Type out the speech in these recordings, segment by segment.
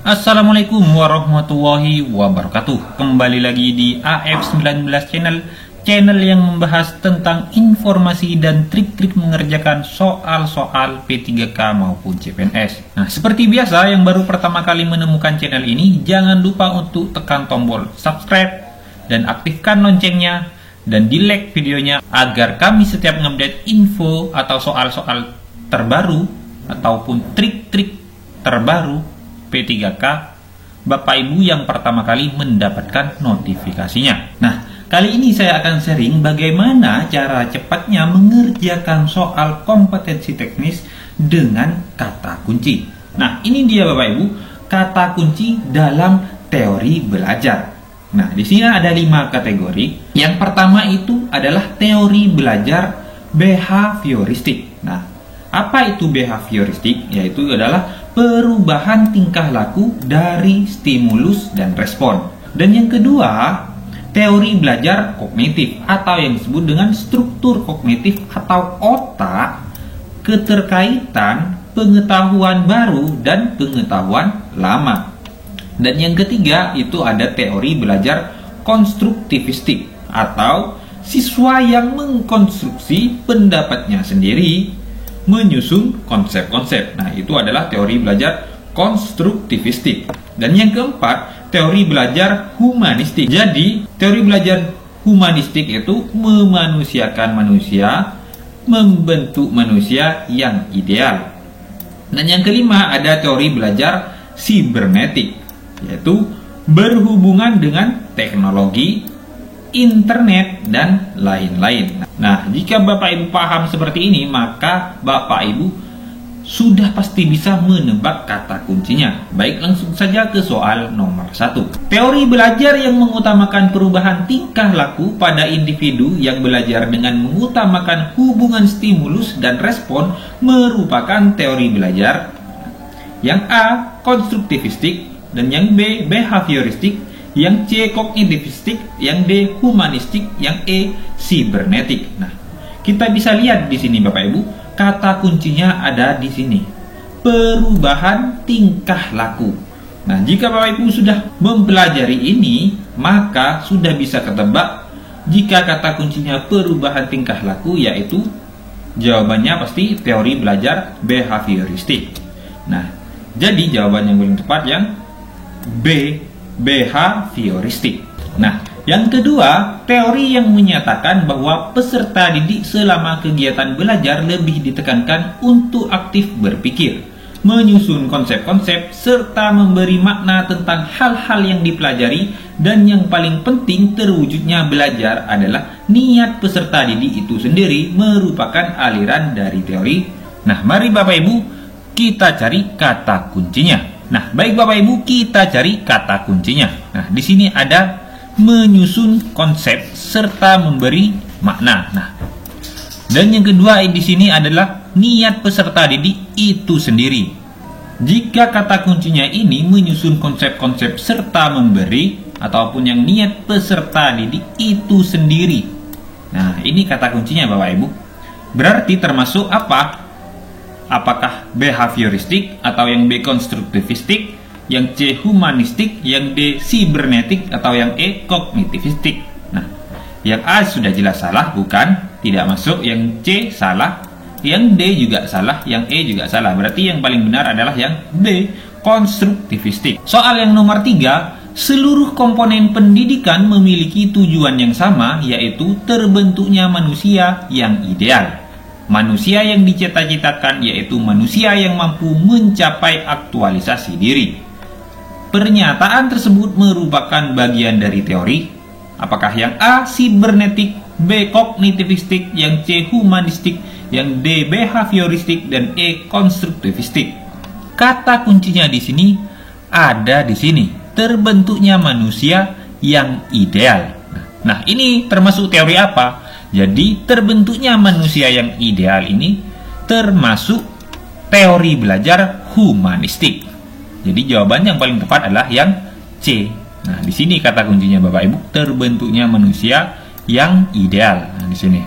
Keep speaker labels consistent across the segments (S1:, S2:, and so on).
S1: Assalamualaikum warahmatullahi wabarakatuh. Kembali lagi di AF19 channel yang membahas tentang informasi dan trik-trik mengerjakan soal-soal P3K maupun CPNS. Nah, seperti biasa, yang baru pertama kali menemukan channel ini, jangan lupa untuk tekan tombol subscribe dan aktifkan loncengnya dan di like videonya agar kami setiap mengupdate info atau soal-soal terbaru ataupun trik-trik terbaru P3K, Bapak Ibu yang pertama kali mendapatkan notifikasinya. Nah, kali ini saya akan sharing bagaimana cara cepatnya mengerjakan soal kompetensi teknis dengan kata kunci. Nah, ini dia Bapak Ibu, kata kunci dalam teori belajar. Nah, di sini ada 5 kategori. Yang pertama itu adalah teori belajar behavioristik. Nah, apa itu behavioristik? Yaitu adalah perubahan tingkah laku dari stimulus dan respon. Dan yang kedua, teori belajar kognitif atau yang disebut dengan struktur kognitif atau otak, keterkaitan pengetahuan baru dan pengetahuan lama. Dan yang ketiga itu ada teori belajar konstruktivistik atau siswa yang mengkonstruksi pendapatnya sendiri menyusun konsep-konsep. Nah, itu adalah teori belajar konstruktivistik. Dan yang keempat, teori belajar humanistik. Jadi, teori belajar humanistik itu memanusiakan manusia, membentuk manusia yang ideal. Dan yang kelima, ada teori belajar sibernetik, yaitu berhubungan dengan teknologi, internet, dan lain-lain. Nah, jika Bapak Ibu paham seperti ini, maka Bapak Ibu sudah pasti bisa menebak kata kuncinya. Baik, langsung saja ke soal nomor 1. Teori belajar yang mengutamakan perubahan tingkah laku pada individu yang belajar dengan mengutamakan hubungan stimulus dan respon merupakan teori belajar yang A, konstruktivistik, dan yang B, behavioristik, yang C, kognitivistik, yang D, humanistik, yang E, sibernetik. Nah, kita bisa lihat di sini Bapak Ibu, kata kuncinya ada di sini. Perubahan tingkah laku. Nah, jika Bapak Ibu sudah mempelajari ini, maka sudah bisa ketebak jika kata kuncinya perubahan tingkah laku, yaitu jawabannya pasti teori belajar behavioristik. Nah, jadi jawaban yang paling tepat yang B, behavioristik. Nah, yang kedua, teori yang menyatakan bahwa peserta didik selama kegiatan belajar lebih ditekankan untuk aktif berpikir, menyusun konsep-konsep, serta memberi makna tentang hal-hal yang dipelajari, dan yang paling penting terwujudnya belajar adalah niat peserta didik itu sendiri merupakan aliran dari teori. Nah, mari Bapak Ibu kita cari kata kuncinya. Nah, baik Bapak Ibu, kita cari kata kuncinya. Nah, di sini ada menyusun konsep serta memberi makna. Nah, dan yang kedua di sini adalah niat peserta didik itu sendiri. Jika kata kuncinya ini menyusun konsep-konsep serta memberi, ataupun yang niat peserta didik itu sendiri. Nah, ini kata kuncinya Bapak Ibu. Berarti termasuk apa? Apakah behavioristik atau yang B konstruktivistik, yang C humanistik, yang D sibernetik, atau yang E kognitivistik? Nah, yang A sudah jelas salah, bukan, tidak masuk. Yang C salah, yang D juga salah, yang E juga salah. Berarti yang paling benar adalah yang B konstruktivistik. Soal yang nomor 3, seluruh komponen pendidikan memiliki tujuan yang sama, yaitu terbentuknya manusia yang ideal. Manusia yang dicita-citakan yaitu manusia yang mampu mencapai aktualisasi diri. Pernyataan tersebut merupakan bagian dari teori. Apakah yang A sibernetik, B kognitivistik, yang C humanistik, yang D behavioristik, dan E konstruktivistik? Kata kuncinya di sini ada di sini. Terbentuknya manusia yang ideal. Nah, ini termasuk teori apa? Jadi terbentuknya manusia yang ideal ini termasuk teori belajar humanistik. Jadi jawaban yang paling tepat adalah yang C. Nah, di sini kata kuncinya Bapak Ibu, terbentuknya manusia yang ideal. Nah, di sini.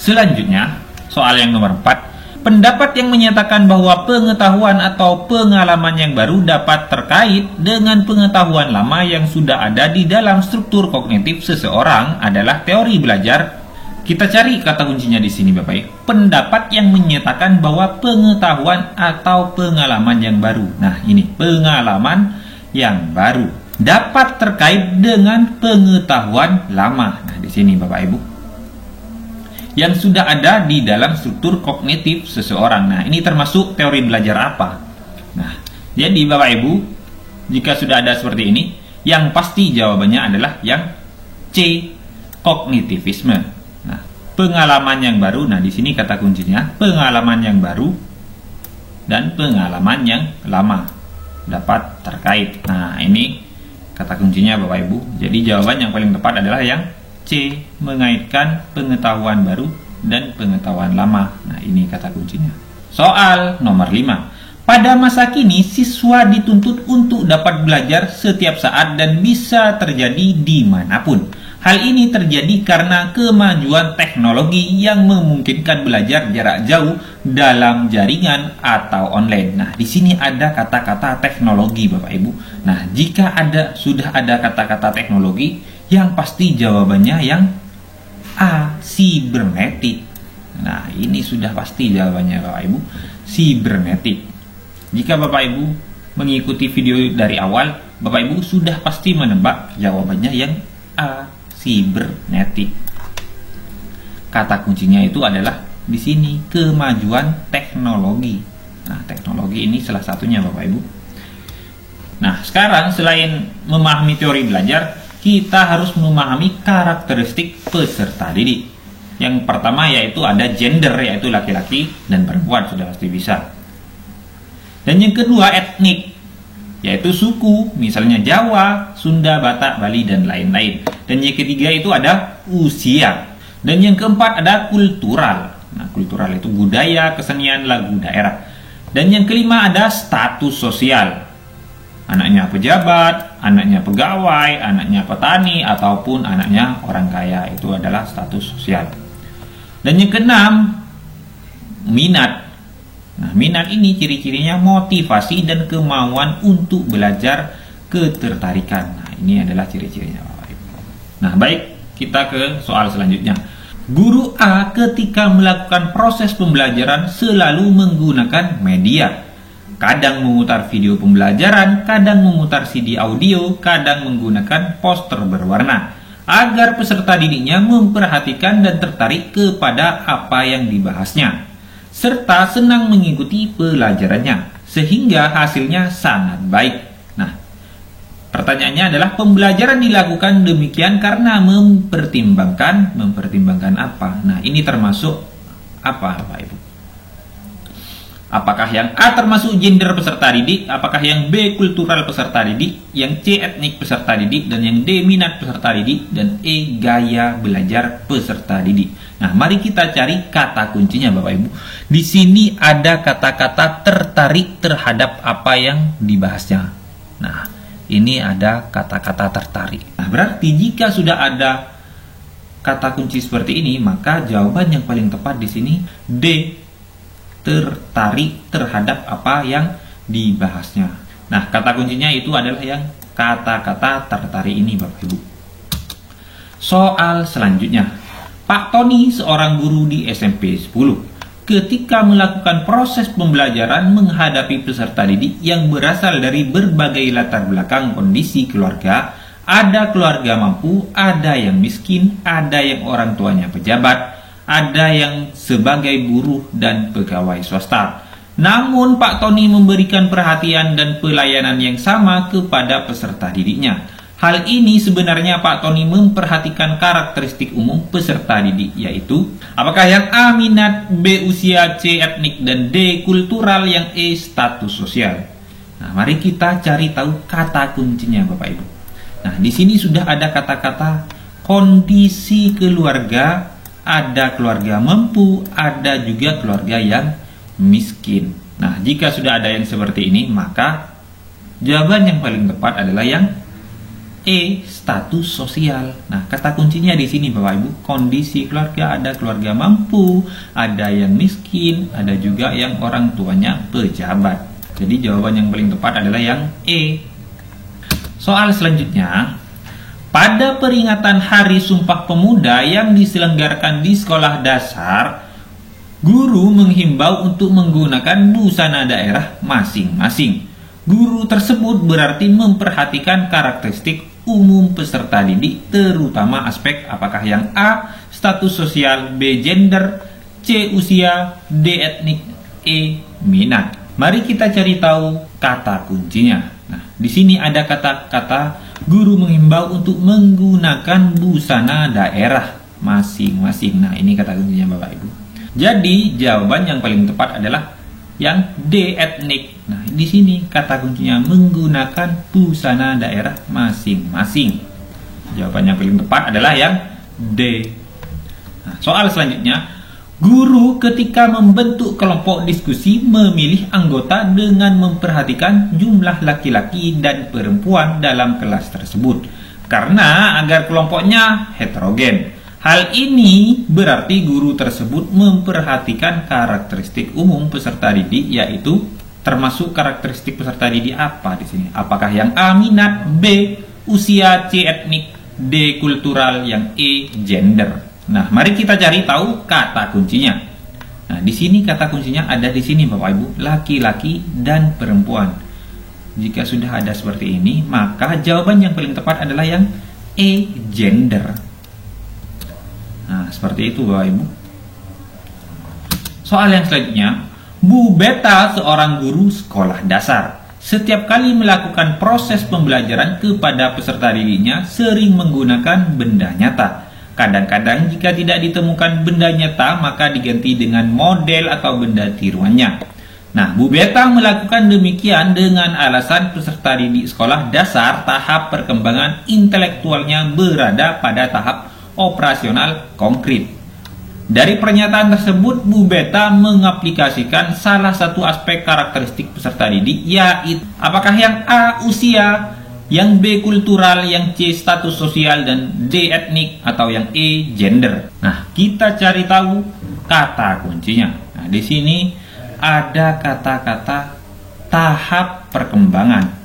S1: Selanjutnya, soal yang nomor 4, Pendapat yang menyatakan bahwa pengetahuan atau pengalaman yang baru dapat terkait dengan pengetahuan lama yang sudah ada di dalam struktur kognitif seseorang adalah teori belajar. Kita cari kata kuncinya di sini, Bapak Ibu. Pendapat yang menyatakan bahwa pengetahuan atau pengalaman yang baru. Nah, ini pengalaman yang baru dapat terkait dengan pengetahuan lama. Nah, di sini Bapak Ibu, yang sudah ada di dalam struktur kognitif seseorang. Nah, ini termasuk teori belajar apa? Nah, jadi Bapak Ibu, jika sudah ada seperti ini, yang pasti jawabannya adalah yang C, kognitivisme. Nah, pengalaman yang baru. Nah, di sini kata kuncinya pengalaman yang baru dan pengalaman yang lama dapat terkait. Nah, ini kata kuncinya Bapak Ibu. Jadi jawaban yang paling tepat adalah yang C, mengaitkan pengetahuan baru dan pengetahuan lama. Nah, ini kata kuncinya. Soal nomor 5. Pada masa kini, siswa dituntut untuk dapat belajar setiap saat dan bisa terjadi dimanapun. Hal ini terjadi karena kemajuan teknologi yang memungkinkan belajar jarak jauh dalam jaringan atau online. Nah, di sini ada kata-kata teknologi, Bapak Ibu. Nah, jika sudah ada kata-kata teknologi, yang pasti jawabannya yang A, sibernetik. Nah, ini sudah pasti jawabannya Bapak Ibu, sibernetik. Jika Bapak Ibu mengikuti video dari awal, Bapak Ibu sudah pasti menebak jawabannya yang A, sibernetik. Kata kuncinya itu adalah di sini kemajuan teknologi. Nah, teknologi ini salah satunya Bapak Ibu. Nah, sekarang selain memahami teori belajar, kita harus memahami karakteristik peserta didik. Yang pertama yaitu ada gender, yaitu laki-laki dan perempuan, sudah pasti bisa. Dan yang kedua etnik, yaitu suku, misalnya Jawa, Sunda, Batak, Bali, dan lain-lain. Dan yang ketiga itu ada usia. Dan yang keempat ada kultural. Nah, kultural itu budaya, kesenian, lagu daerah. Dan yang kelima ada status sosial. Anaknya pejabat, anaknya pegawai, anaknya petani, ataupun anaknya orang kaya. Itu adalah status sosial. Dan yang keenam, minat. Nah, minat ini ciri-cirinya motivasi dan kemauan untuk belajar, ketertarikan. Nah, ini adalah ciri-cirinya Bapak Ibu. Nah, baik, kita ke soal selanjutnya. Guru A ketika melakukan proses pembelajaran selalu menggunakan media. Kadang memutar video pembelajaran, kadang memutar CD audio, kadang menggunakan poster berwarna, agar peserta didiknya memperhatikan dan tertarik kepada apa yang dibahasnya, serta senang mengikuti pelajarannya, sehingga hasilnya sangat baik. Nah, pertanyaannya adalah pembelajaran dilakukan demikian karena mempertimbangkan apa? Nah, ini termasuk apa Bapak Ibu? Apakah yang A termasuk gender peserta didik, apakah yang B kultural peserta didik, yang C etnik peserta didik, dan yang D minat peserta didik, dan E gaya belajar peserta didik. Nah, mari kita cari kata kuncinya Bapak Ibu. Di sini ada kata-kata tertarik terhadap apa yang dibahasnya. Nah, ini ada kata-kata tertarik. Nah, berarti jika sudah ada kata kunci seperti ini, maka jawaban yang paling tepat di sini D, tertarik terhadap apa yang dibahasnya. Nah, kata kuncinya itu adalah yang kata-kata tertarik ini Bapak Ibu. Soal selanjutnya. Pak Tony, seorang guru di SMP 10, ketika melakukan proses pembelajaran menghadapi peserta didik yang berasal dari berbagai latar belakang kondisi keluarga, ada keluarga mampu, ada yang miskin, ada yang orang tuanya pejabat, ada yang sebagai buruh dan pegawai swasta. Namun Pak Tony memberikan perhatian dan pelayanan yang sama kepada peserta didiknya. Hal ini sebenarnya Pak Tony memperhatikan karakteristik umum peserta didik, yaitu apakah yang A minat, B usia, C etnik, dan D kultural, yang E status sosial. Nah, mari kita cari tahu kata kuncinya Bapak Ibu. Nah, di sini sudah ada kata-kata kondisi keluarga. Ada keluarga mampu, ada juga keluarga yang miskin. Nah, jika sudah ada yang seperti ini, maka jawaban yang paling tepat adalah yang E. Status sosial. Nah, kata kuncinya di sini Bapak Ibu, kondisi keluarga, ada keluarga mampu, ada yang miskin, ada juga yang orang tuanya pejabat. Jadi jawaban yang paling tepat adalah yang E. Soal selanjutnya, pada peringatan Hari Sumpah Pemuda yang diselenggarakan di sekolah dasar, guru menghimbau untuk menggunakan busana daerah masing-masing. Guru tersebut berarti memperhatikan karakteristik umum peserta didik, terutama aspek apakah yang A. status sosial, B. gender, C. usia, D. etnik, E. minat. Mari kita cari tahu kata kuncinya. Nah, di sini ada kata-kata guru menghimbau untuk menggunakan busana daerah masing-masing. Nah, ini kata kuncinya Bapak Ibu. Jadi jawaban yang paling tepat adalah yang D. etnik. Nah, di sini kata kuncinya menggunakan busana daerah masing-masing. Jawaban yang paling tepat adalah yang D. Nah, soal selanjutnya, guru ketika membentuk kelompok diskusi memilih anggota dengan memperhatikan jumlah laki-laki dan perempuan dalam kelas tersebut karena agar kelompoknya heterogen. Hal ini berarti guru tersebut memperhatikan karakteristik umum peserta didik, yaitu termasuk karakteristik peserta didik apa di sini? Apakah yang A. minat, B. usia, C. etnik, D. kultural, yang E. gender. Nah, mari kita cari tahu kata kuncinya. Nah, di sini kata kuncinya ada di sini Bapak Ibu, laki-laki dan perempuan. Jika sudah ada seperti ini, maka jawaban yang paling tepat adalah yang E. gender. Nah, seperti itu Bapak Ibu. Soal yang selanjutnya, Bu Beta seorang guru sekolah dasar. Setiap kali melakukan proses pembelajaran kepada peserta didiknya sering menggunakan benda nyata. Kadang-kadang jika tidak ditemukan benda nyata, maka diganti dengan model atau benda tiruannya. Nah, Bu Beta melakukan demikian dengan alasan peserta didik sekolah dasar tahap perkembangan intelektualnya berada pada tahap operasional konkret. Dari pernyataan tersebut, Bu Beta mengaplikasikan salah satu aspek karakteristik peserta didik, yaitu apakah yang A. usia, yang B. kultural, yang C. status sosial, dan D. etnik, atau yang E. gender. Nah, kita cari tahu kata kuncinya. Nah, di sini ada kata-kata tahap perkembangan.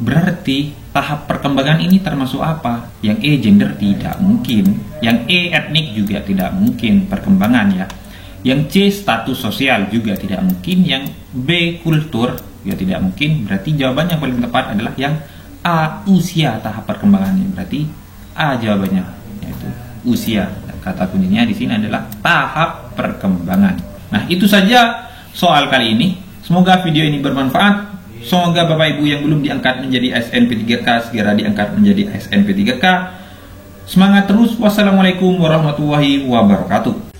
S1: Berarti tahap perkembangan ini termasuk apa? Yang E. gender tidak mungkin, yang E. etnik juga tidak mungkin perkembangan ya. Yang C. status sosial juga tidak mungkin, yang B. kultur juga tidak mungkin. Berarti jawaban yang paling tepat adalah yang A. usia tahap perkembangannya. Berarti A jawabannya, yaitu usia. Kata kuncinya di sini adalah tahap perkembangan. Nah, itu saja soal kali ini. Semoga video ini bermanfaat. Semoga Bapak Ibu yang belum diangkat menjadi SNP3K segera diangkat menjadi SNP3K. Semangat terus. Wassalamualaikum warahmatullahi wabarakatuh.